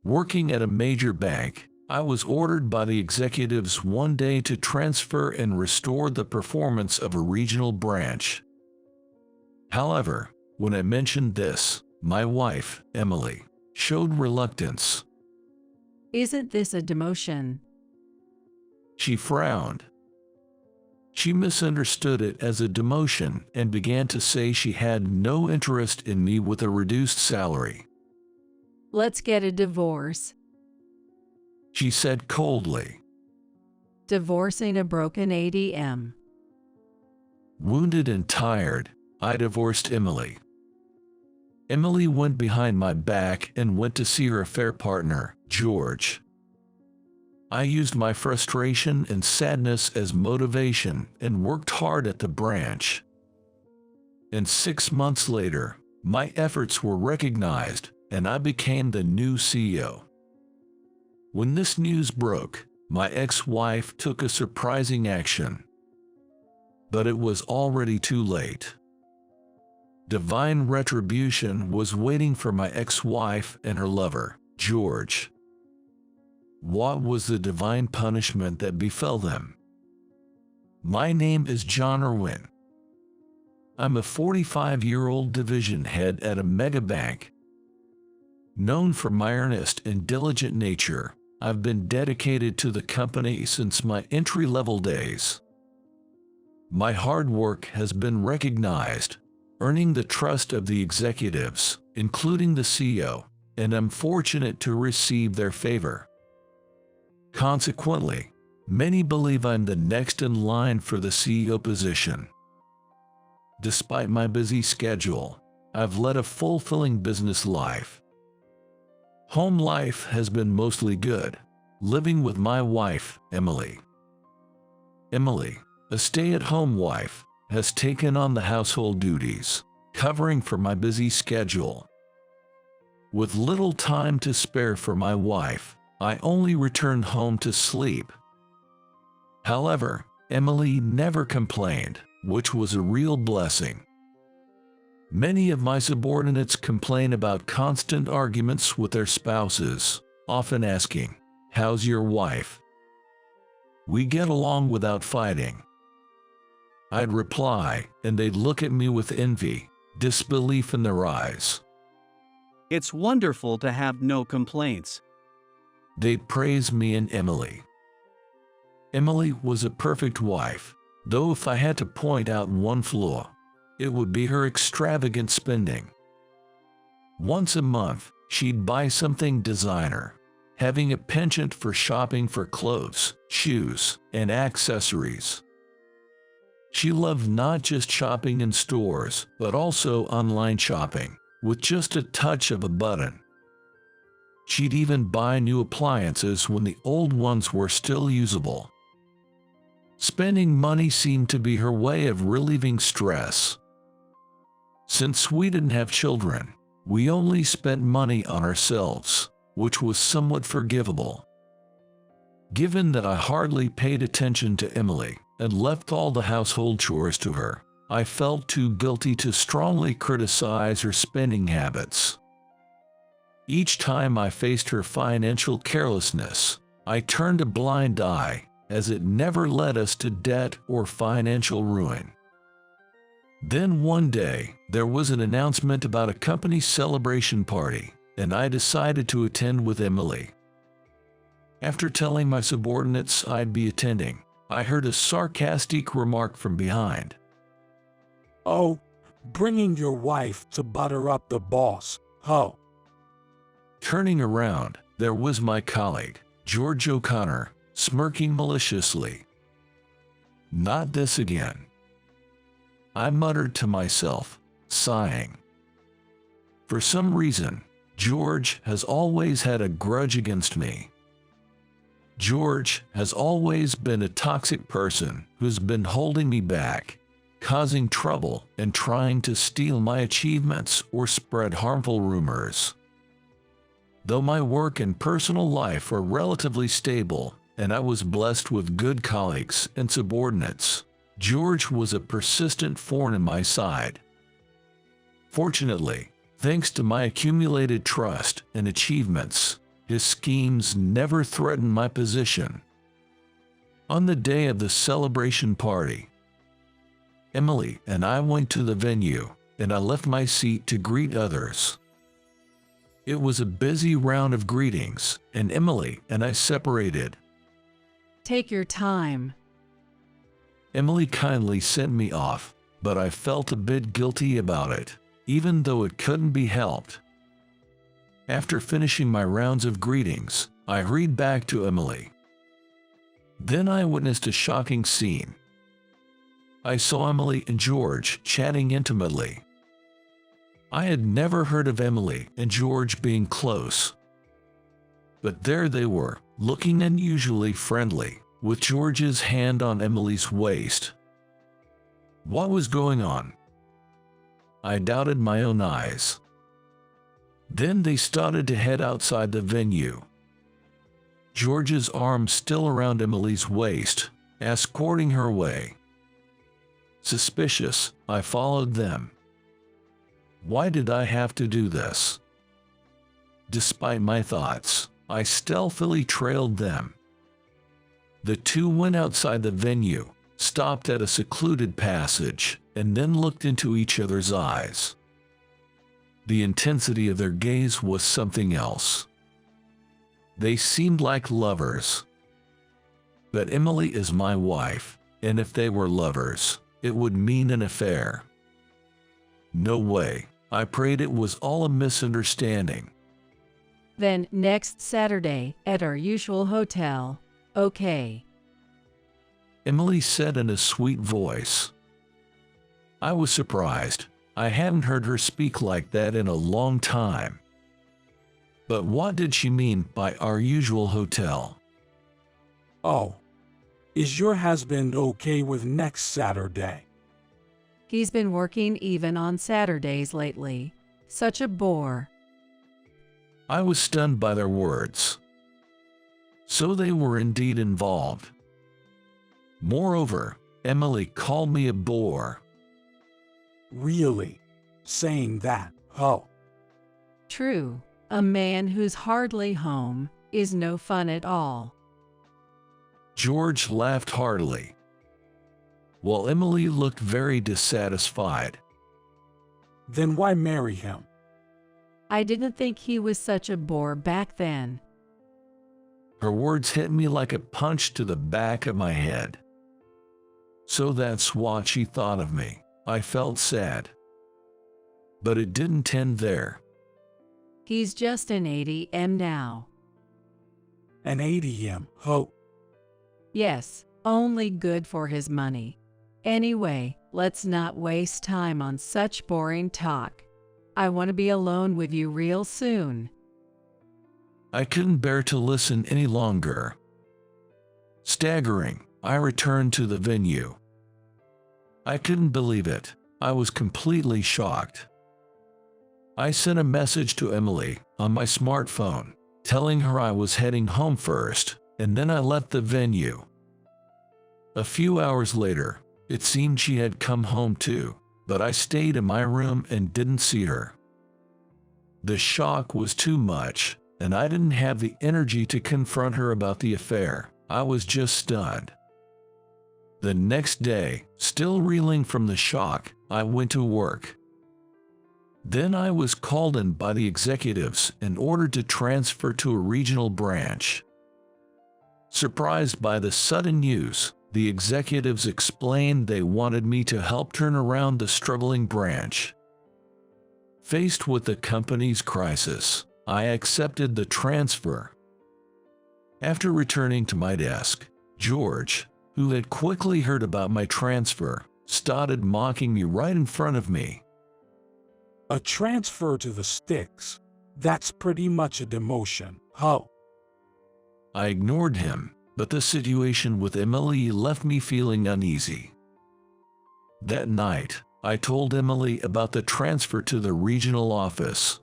Working at a major bank, I was ordered by the executives one day to transfer and restore the performance of a regional branch. However, when I mentioned this, my wife, Emily, showed reluctance. Isn't this a demotion? She frowned. She misunderstood it as a demotion and began to say she had no interest in me with a reduced salary. Let's get a divorce. She said coldly. Divorcing a broken ATM. Wounded and tired, I divorced Emily. Emily went behind my back and went to see her affair partner, George. I used my frustration and sadness as motivation and worked hard at the branch. And 6 months later, my efforts were recognized and I became the new CEO. When this news broke, my ex-wife took a surprising action. But it was already too late. Divine retribution was waiting for my ex-wife and her lover, George. What was the divine punishment that befell them? My name is John Irwin. I'm a 45-year-old division head at a mega bank. Known for my earnest and diligent nature, I've been dedicated to the company since my entry-level days. My hard work has been recognized, earning the trust of the executives, including the CEO, and I'm fortunate to receive their favor. Consequently, many believe I'm the next in line for the CEO position. Despite my busy schedule, I've led a fulfilling business life. Home life has been mostly good, living with my wife, Emily. Emily, a stay-at-home wife, has taken on the household duties, covering for my busy schedule. With little time to spare for my wife, I only return home to sleep. However, Emily never complained, which was a real blessing. Many of my subordinates complain about constant arguments with their spouses, often asking, "How's your wife?" We get along without fighting. I'd reply, and they'd look at me with envy, disbelief in their eyes. It's wonderful to have no complaints. They'd praise me and Emily. Emily was a perfect wife, though if I had to point out one flaw, it would be her extravagant spending. Once a month, she'd buy something designer, having a penchant for shopping for clothes, shoes, and accessories. She loved not just shopping in stores, but also online shopping, with just a touch of a button. She'd even buy new appliances when the old ones were still usable. Spending money seemed to be her way of relieving stress. Since we didn't have children, we only spent money on ourselves, which was somewhat forgivable. Given that I hardly paid attention to Emily and left all the household chores to her, I felt too guilty to strongly criticize her spending habits. Each time I faced her financial carelessness, I turned a blind eye, as it never led us to debt or financial ruin. Then one day, there was an announcement about a company celebration party, and I decided to attend with Emily. After telling my subordinates I'd be attending, I heard a sarcastic remark from behind. "Oh, bringing your wife to butter up the boss, huh?" Turning around, there was my colleague, George O'Connor, smirking maliciously. "Not this again," I muttered to myself, sighing. For some reason, George has always had a grudge against me. George has always been a toxic person who's been holding me back, causing trouble and trying to steal my achievements or spread harmful rumors. Though my work and personal life were relatively stable, and I was blessed with good colleagues and subordinates, George was a persistent thorn in my side. Fortunately, thanks to my accumulated trust and achievements, His schemes never threatened my position. On the day of the celebration party, Emily and I went to the venue, and I left my seat to greet others. It was a busy round of greetings, and Emily and I separated. Take your time. Emily kindly sent me off, but I felt a bit guilty about it, even though it couldn't be helped. After finishing my rounds of greetings, I hurried back to Emily. Then I witnessed a shocking scene. I saw Emily and George chatting intimately. I had never heard of Emily and George being close. But there they were, looking unusually friendly, with George's hand on Emily's waist. What was going on? I doubted my own eyes. Then they started to head outside the venue. George's arm still around Emily's waist, escorting her away. Suspicious, I followed them. Why did I have to do this? Despite my thoughts, I stealthily trailed them. The two went outside the venue, stopped at a secluded passage, and then looked into each other's eyes. The intensity of their gaze was something else. They seemed like lovers. But Emily is my wife, and if they were lovers, it would mean an affair. No way. I prayed it was all a misunderstanding. Then next Saturday at our usual hotel. Okay. Emily said in a sweet voice. I was surprised. I hadn't heard her speak like that in a long time. But what did she mean by our usual hotel? Oh, is your husband okay with next Saturday? He's been working even on Saturdays lately. Such a bore. I was stunned by their words. So they were indeed involved. Moreover, Emily called me a bore. Really? Saying that, oh. True. A man who's hardly home is no fun at all. George laughed heartily, while Emily looked very dissatisfied. Then why marry him? I didn't think he was such a bore back then. Her words hit me like a punch to the back of my head. So that's what she thought of me. I felt sad. But it didn't end there. He's just an ATM now. An ATM, oh. Yes, only good for his money. Anyway, let's not waste time on such boring talk. I want to be alone with you real soon. I couldn't bear to listen any longer. Staggering, I returned to the venue. I couldn't believe it. I was completely shocked. I sent a message to Emily on my smartphone, telling her I was heading home first, and then I left the venue. A few hours later, it seemed she had come home too, but I stayed in my room and didn't see her. The shock was too much, and I didn't have the energy to confront her about the affair. I was just stunned. The next day, still reeling from the shock, I went to work. Then I was called in by the executives and ordered to transfer to a regional branch. Surprised by the sudden news, the executives explained they wanted me to help turn around the struggling branch. Faced with the company's crisis, I accepted the transfer. After returning to my desk, George, who had quickly heard about my transfer, started mocking me right in front of me. A transfer to the sticks. That's pretty much a demotion, oh. I ignored him, but the situation with Emily left me feeling uneasy. That night, I told Emily about the transfer to the regional office.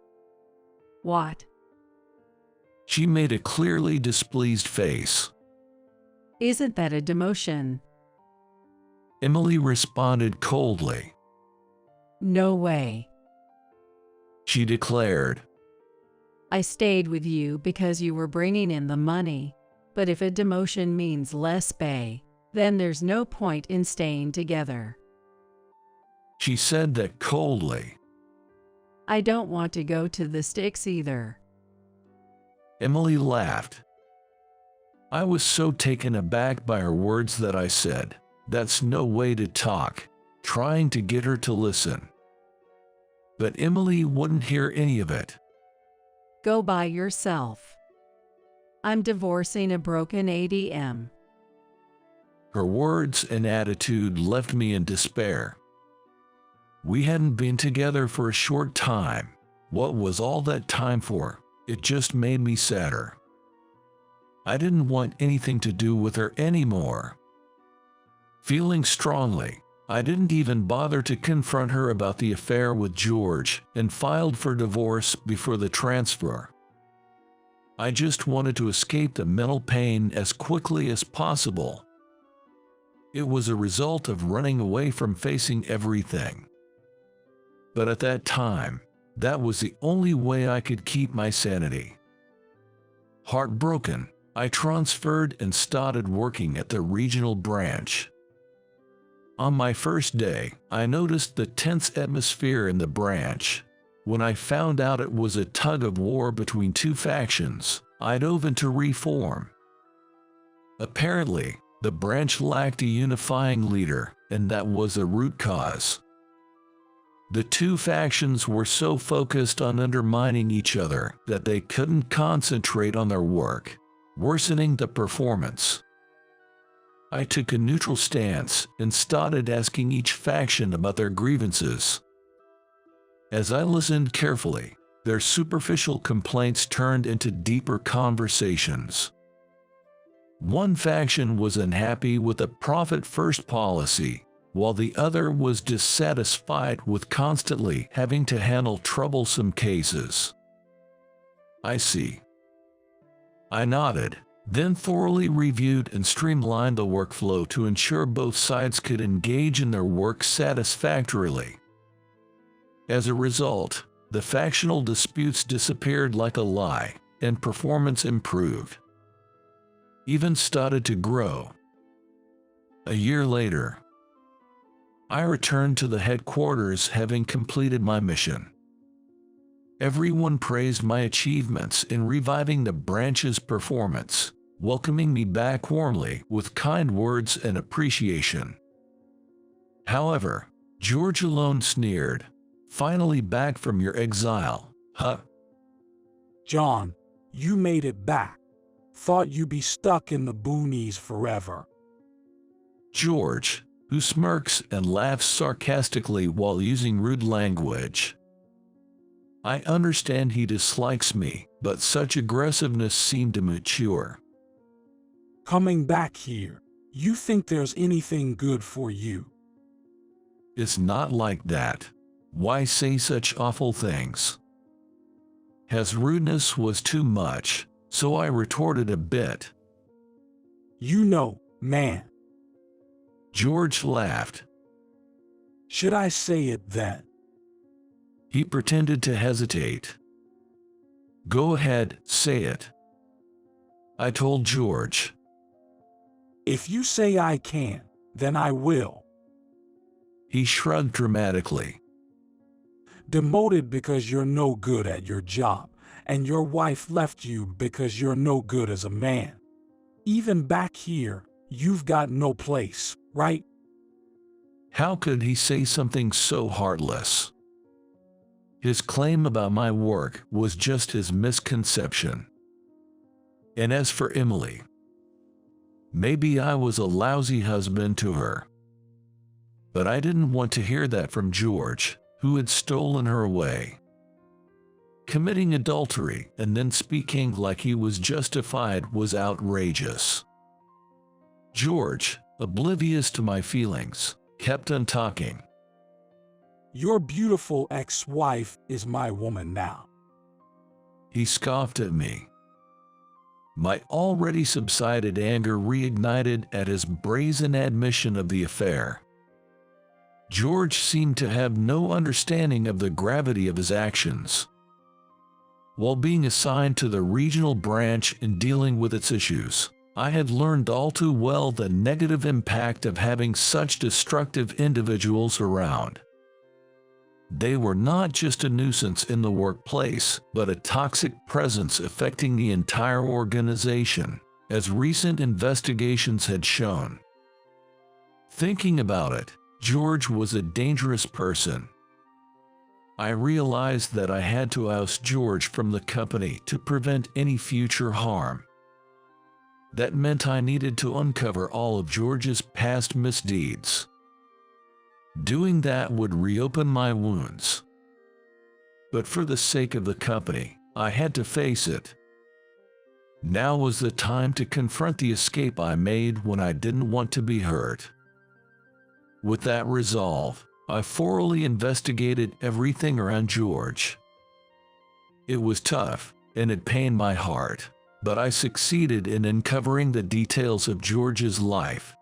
What? She made a clearly displeased face. Isn't that a demotion? Emily responded coldly. No way. She declared. I stayed with you because you were bringing in the money, but if a demotion means less pay, then there's no point in staying together. She said that coldly. I don't want to go to the sticks either. Emily laughed. I was so taken aback by her words that I said, "That's no way to talk," trying to get her to listen. But Emily wouldn't hear any of it. Go by yourself. I'm divorcing a broken ATM. Her words and attitude left me in despair. We hadn't been together for a short time. What was all that time for? It just made me sadder. I didn't want anything to do with her anymore. Feeling strongly, I didn't even bother to confront her about the affair with George and filed for divorce before the transfer. I just wanted to escape the mental pain as quickly as possible. It was a result of running away from facing everything. But at that time, that was the only way I could keep my sanity. Heartbroken, I transferred and started working at the regional branch. On my first day, I noticed the tense atmosphere in the branch. When I found out it was a tug-of-war between two factions, I dove into reform. Apparently, the branch lacked a unifying leader, and that was the root cause. The two factions were so focused on undermining each other that they couldn't concentrate on their work, worsening the performance. I took a neutral stance and started asking each faction about their grievances. As I listened carefully, their superficial complaints turned into deeper conversations. One faction was unhappy with a profit-first policy, while the other was dissatisfied with constantly having to handle troublesome cases. I see. I nodded, then thoroughly reviewed and streamlined the workflow to ensure both sides could engage in their work satisfactorily. As a result, the factional disputes disappeared like a lie, and performance improved. Even started to grow. A year later, I returned to the headquarters having completed my mission. Everyone praised my achievements in reviving the branch's performance, welcoming me back warmly with kind words and appreciation. However, George alone sneered, "Finally back from your exile, huh?" John, you made it back. Thought you'd be stuck in the boonies forever. George, who smirks and laughs sarcastically while using rude language. I understand he dislikes me, but such aggressiveness seemed immature. Coming back here, you think there's anything good for you? It's not like that. Why say such awful things? His rudeness was too much, so I retorted a bit. You know, man. George laughed. Should I say it then? He pretended to hesitate. Go ahead, say it. I told George. If you say I can, then I will. He shrugged dramatically. Demoted because you're no good at your job, and your wife left you because you're no good as a man. Even back here, you've got no place, right? How could he say something so heartless? His claim about my work was just his misconception. And as for Emily, maybe I was a lousy husband to her. But I didn't want to hear that from George, who had stolen her away. Committing adultery and then speaking like he was justified was outrageous. George, oblivious to my feelings, kept on talking. Your beautiful ex-wife is my woman now. He scoffed at me. My already subsided anger reignited at his brazen admission of the affair. George seemed to have no understanding of the gravity of his actions. While being assigned to the regional branch and dealing with its issues, I had learned all too well the negative impact of having such destructive individuals around. They were not just a nuisance in the workplace, but a toxic presence affecting the entire organization, as recent investigations had shown. Thinking about it, George was a dangerous person. I realized that I had to oust George from the company to prevent any future harm. That meant I needed to uncover all of George's past misdeeds. Doing that would reopen my wounds. But for the sake of the company, I had to face it. Now was the time to confront the escape I made when I didn't want to be hurt. With that resolve, I thoroughly investigated everything around George. It was tough, and it pained my heart, but I succeeded in uncovering the details of George's life.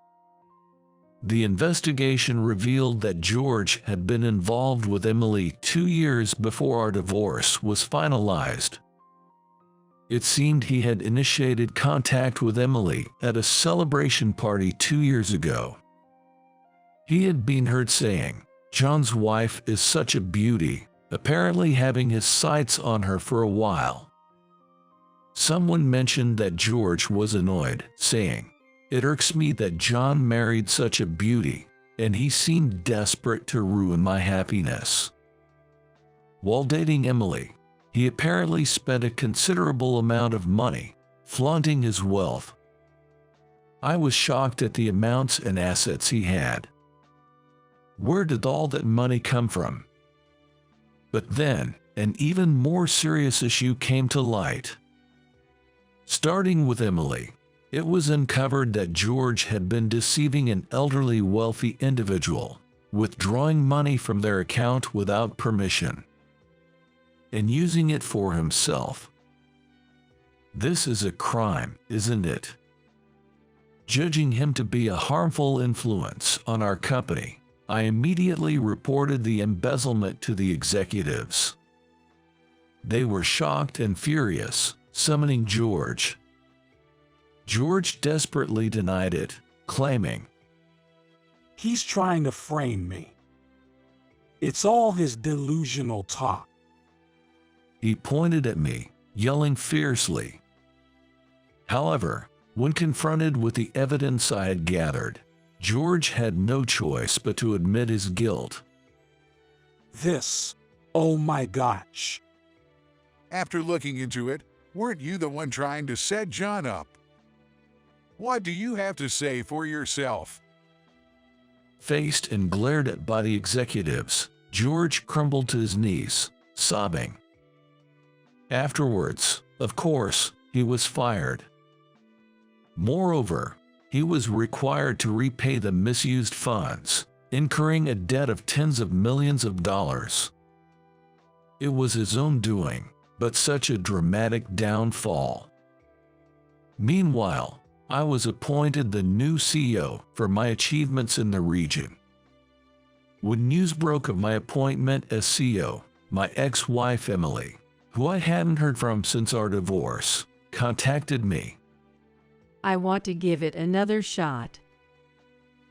The investigation revealed that George had been involved with Emily 2 years before our divorce was finalized. It seemed he had initiated contact with Emily at a celebration party 2 years ago. He had been heard saying, "John's wife is such a beauty," apparently having his sights on her for a while. Someone mentioned that George was annoyed, saying, "It irks me that John married such a beauty, and he seemed desperate to ruin my happiness." While dating Emily, he apparently spent a considerable amount of money, flaunting his wealth. I was shocked at the amounts and assets he had. Where did all that money come from? But then, an even more serious issue came to light. Starting with Emily, it was uncovered that George had been deceiving an elderly wealthy individual, withdrawing money from their account without permission, and using it for himself. This is a crime, isn't it? Judging him to be a harmful influence on our company, I immediately reported the embezzlement to the executives. They were shocked and furious, summoning George. George desperately denied it, claiming, He's trying to frame me. It's all his delusional talk. He pointed at me, yelling fiercely. However, when confronted with the evidence I had gathered, George had no choice but to admit his guilt. Oh my gosh. After looking into it, weren't you the one trying to set John up? What do you have to say for yourself? Faced and glared at by the executives, George crumbled to his knees, sobbing. Afterwards, of course, he was fired. Moreover, he was required to repay the misused funds, incurring a debt of tens of millions of dollars. It was his own doing, but such a dramatic downfall. Meanwhile, I was appointed the new CEO for my achievements in the region. When news broke of my appointment as CEO, my ex-wife Emily, who I hadn't heard from since our divorce, contacted me. I want to give it another shot.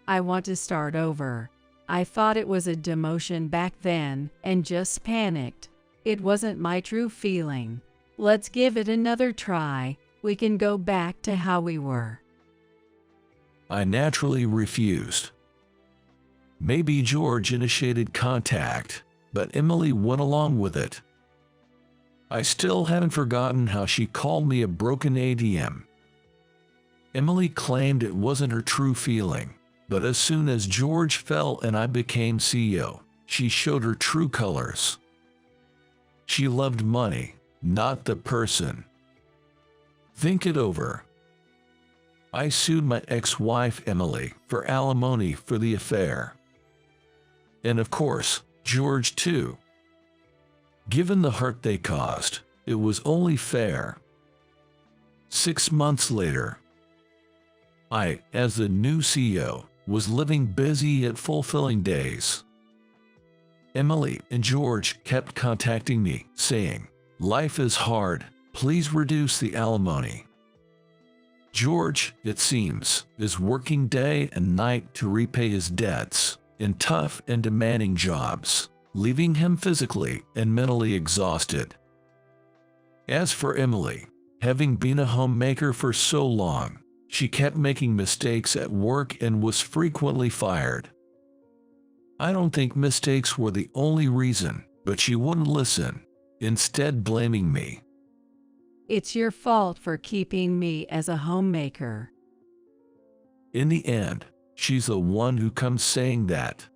I want to start over. I thought it was a demotion back then and just panicked. It wasn't my true feeling. Let's give it another try. We can go back to how we were. I naturally refused. Maybe George initiated contact, but Emily went along with it. I still haven't forgotten how she called me a broken ATM. Emily claimed it wasn't her true feeling, but as soon as George fell and I became CEO, she showed her true colors. She loved money, not the person. Think it over. I sued my ex-wife Emily for alimony for the affair. And of course, George too. Given the hurt they caused, it was only fair. 6 months later, I, as the new CEO, was living busy yet fulfilling days. Emily and George kept contacting me, saying, Life is hard. Please reduce the alimony. George, it seems, is working day and night to repay his debts in tough and demanding jobs, leaving him physically and mentally exhausted. As for Emily, having been a homemaker for so long, she kept making mistakes at work and was frequently fired. I don't think mistakes were the only reason, but she wouldn't listen, instead blaming me. It's your fault for keeping me as a homemaker. In the end, she's the one who comes saying that.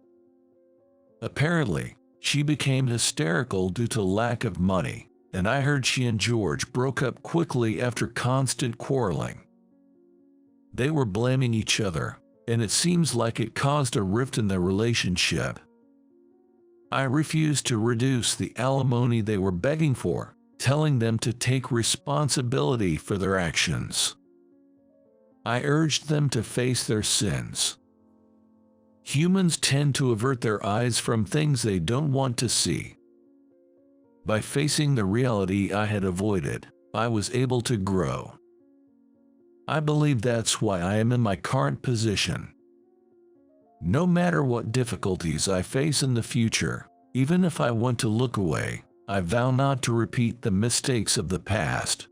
Apparently, she became hysterical due to lack of money, and I heard she and George broke up quickly after constant quarreling. They were blaming each other, and it seems like it caused a rift in their relationship. I refused to reduce the alimony they were begging for, telling them to take responsibility for their actions. I urged them to face their sins. Humans tend to avert their eyes from things they don't want to see. By facing the reality I had avoided, I was able to grow. I believe that's why I am in my current position. No matter what difficulties I face in the future, even if I want to look away, I vow not to repeat the mistakes of the past.